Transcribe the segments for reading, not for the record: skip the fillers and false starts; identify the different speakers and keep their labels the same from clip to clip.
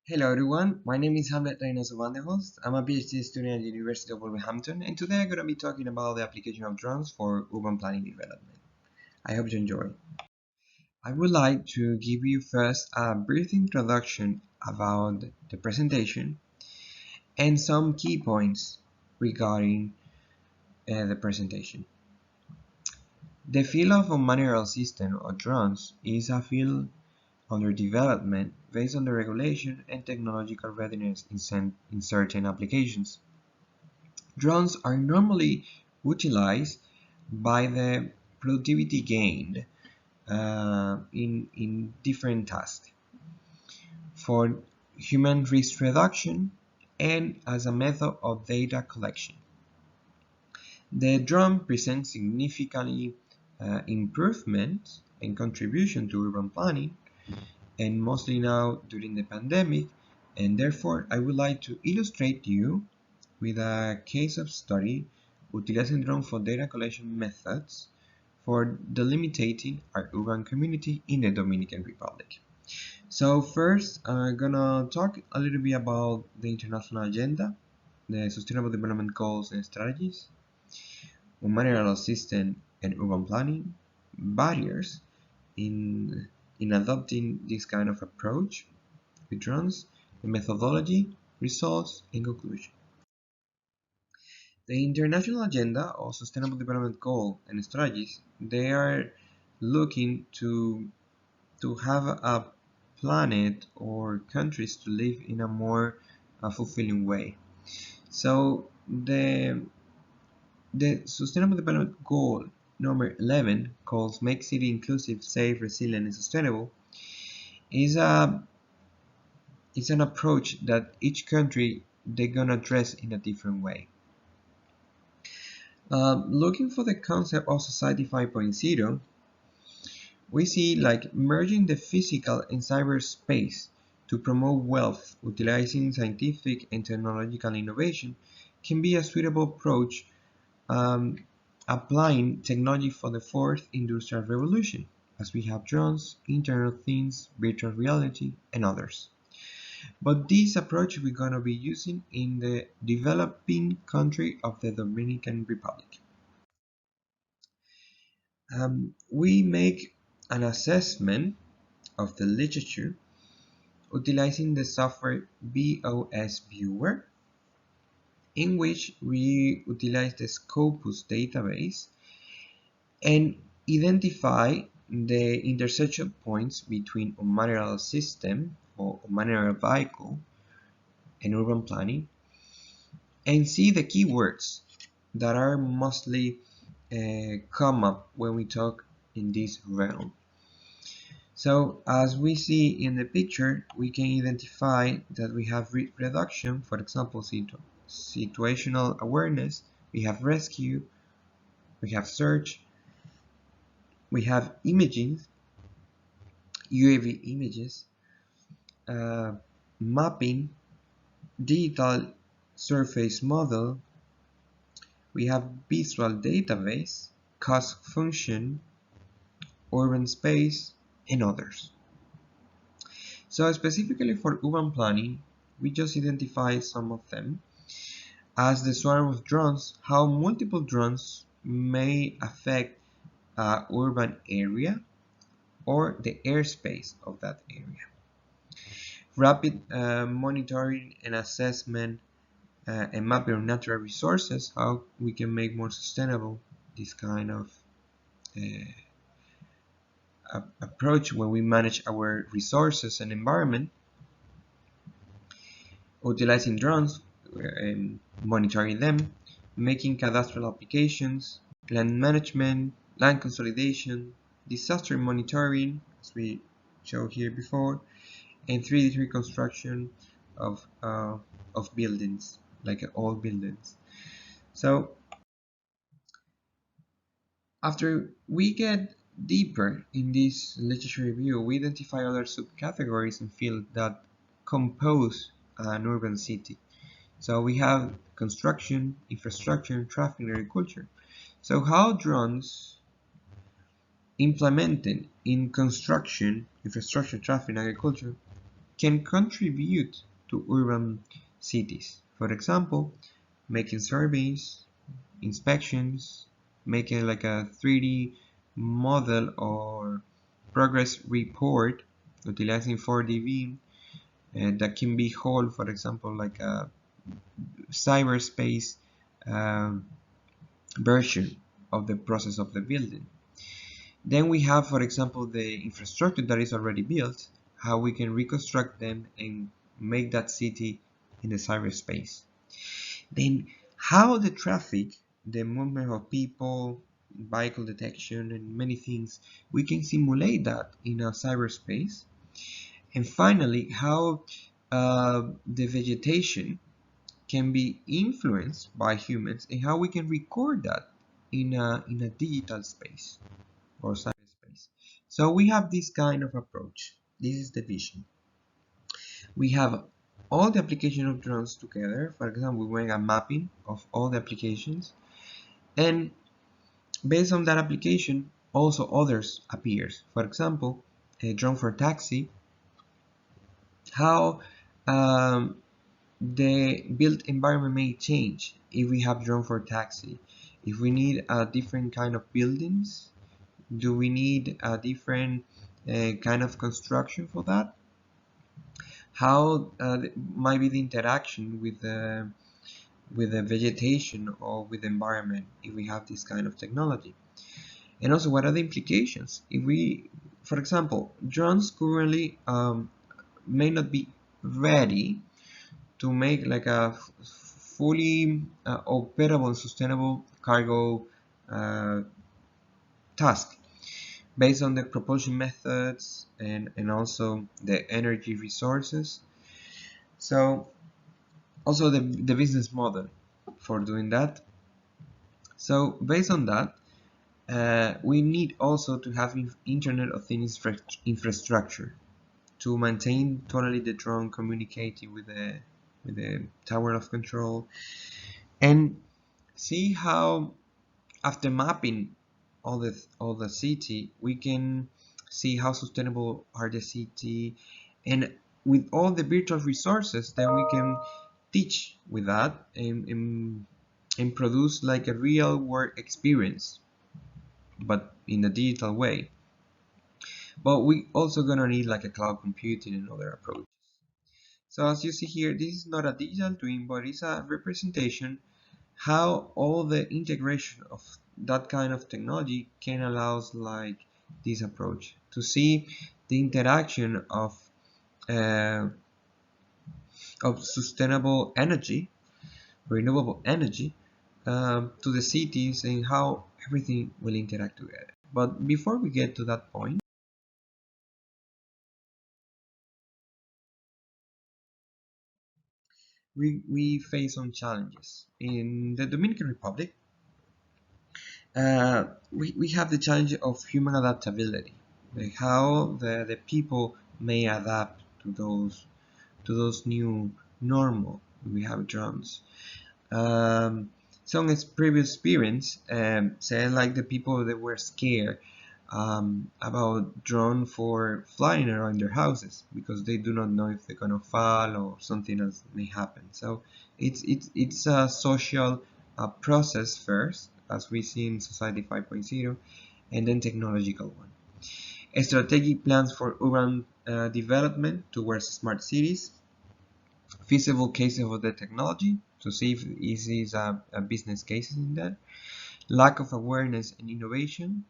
Speaker 1: Hello everyone, my name is Hamlet Reynoso Vanderhorst. I'm a PhD student at the University of Wolverhampton, and today I'm going to be talking about the application of drones for urban planning development. I hope you enjoy. I would like to give you first a brief introduction about the presentation and some key points regarding the presentation. The field of unmanned aerial system or drones is a field under development based on the regulation and technological readiness in certain applications. Drones are normally utilized by the productivity gained in different tasks for human risk reduction and as a method of data collection. The drone presents significantly improvement and contribution to urban planning, and mostly now during the pandemic, and therefore I would like to illustrate you with a case of study utilizing drones for data collection methods for delimiting our urban community in the Dominican Republic. So first, I'm gonna talk a little bit about the international agenda, the Sustainable Development Goals and Strategies, unmanned aerial system and urban planning, barriers in, in adopting this kind of approach with drones, the methodology, results, and conclusion. The International Agenda of Sustainable Development Goal and Strategies, they are looking to have a planet or countries to live in a more fulfilling way. So the Sustainable Development Goal number 11, called Make City Inclusive, Safe, Resilient, and Sustainable, is an approach that each country they're gonna address in a different way. Looking for the concept of Society 5.0, we see like merging the physical and cyberspace to promote wealth, utilizing scientific and technological innovation can be a suitable approach, um, applying technology for the fourth industrial revolution, as we have drones, Internet of Things, virtual reality, and others. But this approach we're going to be using in the developing country of the Dominican Republic. We make an assessment of the literature utilizing the software BOS Viewer, in which we utilize the Scopus database and identify the intersection points between unmanned aerial system or unmanned aerial vehicle and urban planning, and see the keywords that are mostly come up when we talk in this realm. So as we see in the picture, we can identify that we have reduction, for example, situational awareness, we have rescue, we have search, we have imaging, UAV images, uh, mapping, digital surface model, we have visual database, cost function, urban space, and others. So specifically for urban planning, we just identify some of them as the swarm of drones, how multiple drones may affect an urban area or the airspace of that area. Rapid monitoring and assessment and mapping of natural resources, how we can make more sustainable this kind of approach when we manage our resources and environment, utilizing drones and monitoring them, making cadastral applications, land management, land consolidation, disaster monitoring, as we showed here before, and 3D reconstruction of buildings, like old buildings. So after we get deeper in this literature review, we identify other subcategories and fields that compose an urban city. So we have construction, infrastructure, traffic, and agriculture. So how drones implemented in construction, infrastructure, traffic, and agriculture can contribute to urban cities. For example, making surveys, inspections, making like a 3D model or progress report utilizing 4D beam that can be hold, for example, like a cyberspace um, version of the process of the building. Then we have, for example, the infrastructure that is already built, how we can reconstruct them and make that city in the cyberspace. Then how the traffic, the movement of people, vehicle detection, and many things, we can simulate that in a cyberspace. And finally, how the vegetation can be influenced by humans and how we can record that in a digital space or cyberspace. So we have this kind of approach. This is the vision. We have all the application of drones together. For example, we make a mapping of all the applications, and based on that application, also others appears. For example, a drone for taxi, how the built environment may change if we have drone for taxi. If we need a different kind of buildings, do we need a different kind of construction for that? How might be the interaction with the vegetation or with the environment if we have this kind of technology? And also, what are the implications if we, for example, drones currently may not be ready to make like a fully operable and sustainable cargo uh, task based on the propulsion methods and also the energy resources. So also the business model for doing that. So based on that, we need also to have Internet of Things infrastructure to maintain totally the drone communicating with the tower of control, and see how after mapping all the city, we can see how sustainable are the city, and with all the virtual resources, then we can teach with that and produce like a real world experience, but in a digital way. But we also gonna need like a cloud computing and other approaches. So as you see here, this is not a digital twin, but it's a representation how all the integration of that kind of technology can allows like this approach to see the interaction uh, of sustainable energy, renewable energy, to the cities and how everything will interact together. But before we get to that point, we face some challenges. In the Dominican Republic, we have the challenge of human adaptability, like how the people may adapt to those new normal. We have drones. So in its previous experience, saying like the people that were scared about drone for flying around their houses because they do not know if they're gonna fall or something else may happen. So it's a social process first, as we see in Society 5.0, and then technological one. Strategic plans for urban development towards smart cities, feasible cases of the technology to see if this is a business cases in that, lack of awareness and innovation,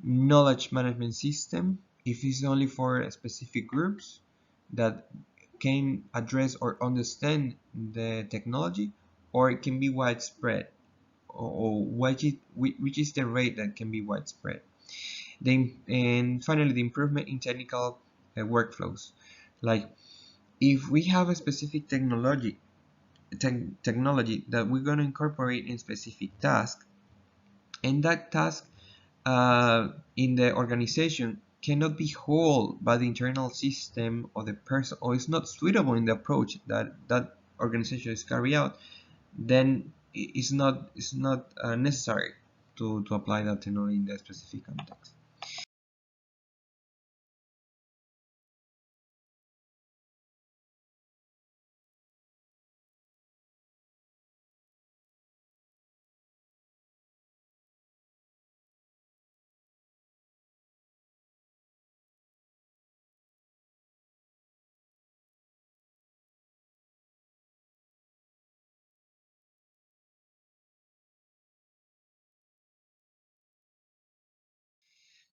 Speaker 1: knowledge management system, if it's only for specific groups that can address or understand the technology, or it can be widespread, or which is the rate that can be widespread. Then, and finally, the improvement in technical workflows. Like if we have a specific technology that we're going to incorporate in specific task, and that task in the organization cannot be held by the internal system or the person, or is not suitable in the approach that that organization is carry out, then it's not necessary to apply that technology in that specific context.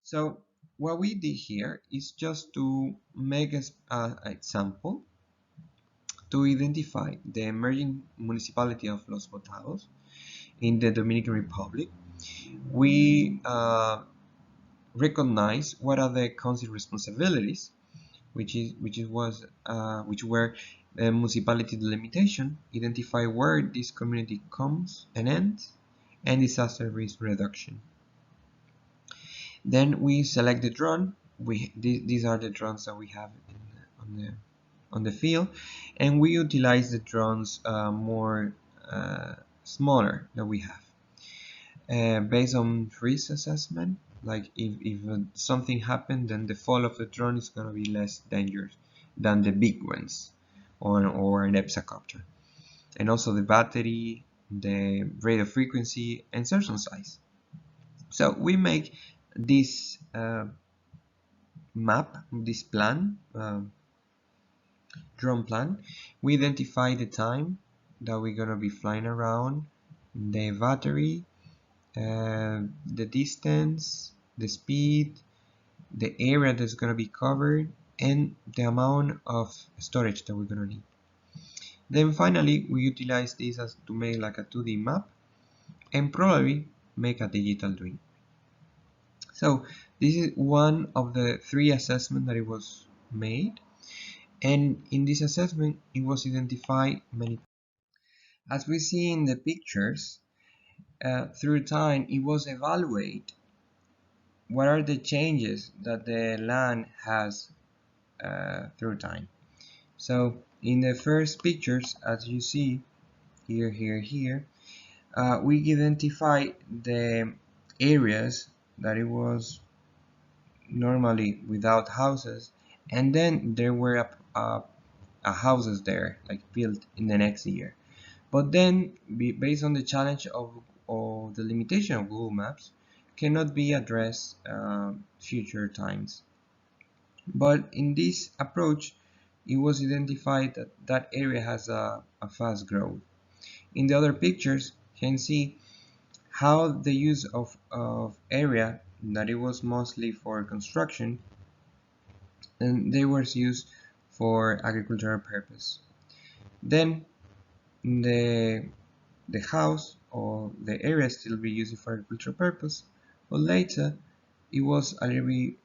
Speaker 1: So what we did here is just to make an example to identify the emerging municipality of Los Botados in the Dominican Republic. We recognize what are the council responsibilities, which were municipality delimitation, identify where this community comes and ends, and disaster risk reduction. Then we select the drone. These are the drones that we have on the field, and we utilize the drones more smaller that we have based on risk assessment. Like if something happened, then the fall of the drone is going to be less dangerous than the big ones or an hexacopter. And also the battery, the radio frequency, and insertion size. So we make this map, this plan, drone plan. We identify the time that we're going to be flying around, the battery, the distance, the speed, the area that's going to be covered, and the amount of storage that we're going to need. Then finally, we utilize this as to make like a 2D map and probably make a digital twin. So this is one of the 3 assessments that it was made, and in this assessment it was identified many. As we see in the pictures, through time it was evaluated what are the changes that the land has through time. So in the first pictures, as you see here, we identify the areas that it was normally without houses, and then there were houses there like built in the next year. But then based on the challenge of the limitation of Google Maps, cannot be addressed future times. But in this approach, it was identified that that area has a fast growth. In the other pictures, you can see how the use of area that it was mostly for construction, and they were used for agricultural purpose. Then the house or the area still be used for agricultural purpose, but later it was a little bit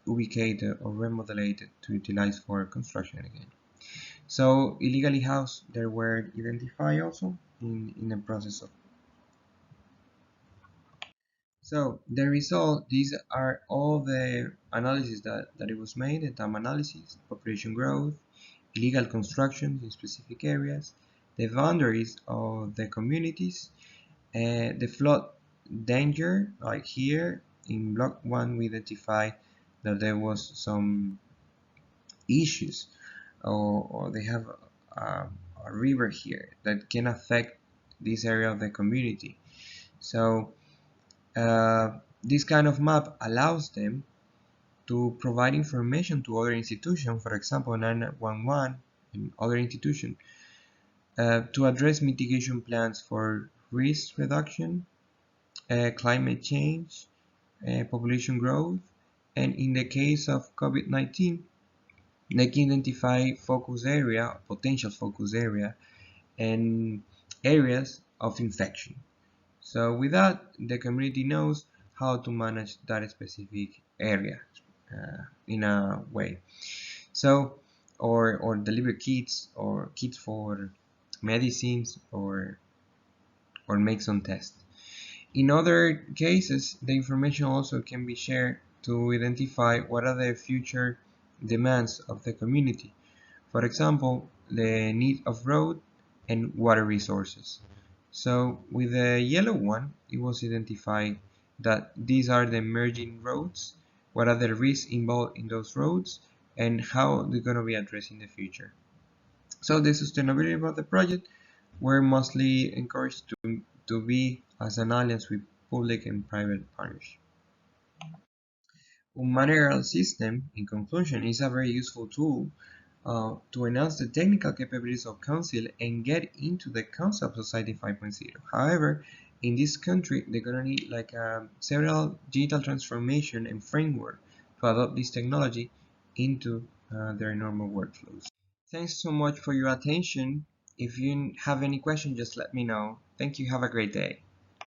Speaker 1: reubicated or remodeled to utilize for construction again. So illegally housed there were identified also in the process of. So the result, these are all the analysis that it was made, the time analysis, population growth, illegal construction in specific areas, the boundaries of the communities, the flood danger, like here in block 1 we identify that there was some issues or they have a river here that can affect this area of the community. So this kind of map allows them to provide information to other institutions, for example 911 and other institutions, to address mitigation plans for risk reduction, climate change, population growth, and in the case of COVID-19, they can identify focus area, potential focus area, and areas of infection. So with that, the community knows how to manage that specific area in a way. So, or deliver kits or kits for medicines or make some tests. In other cases, the information also can be shared to identify what are the future demands of the community. For example, the need of road and water resources. So with the yellow one, it was identified that these are the emerging roads, what are the risks involved in those roads, and how they're going to be addressed in the future. So the sustainability of the project were mostly encouraged to be as an alliance with public and private partners. Unmanned Aerial System, in conclusion, is a very useful tool to enhance the technical capabilities of Council and get into the concept of Society 5.0. However, in this country, they're gonna need like several digital transformation and framework to adopt this technology into their normal workflows. Thanks so much for your attention. If you have any questions, just let me know. Thank you. Have a great day.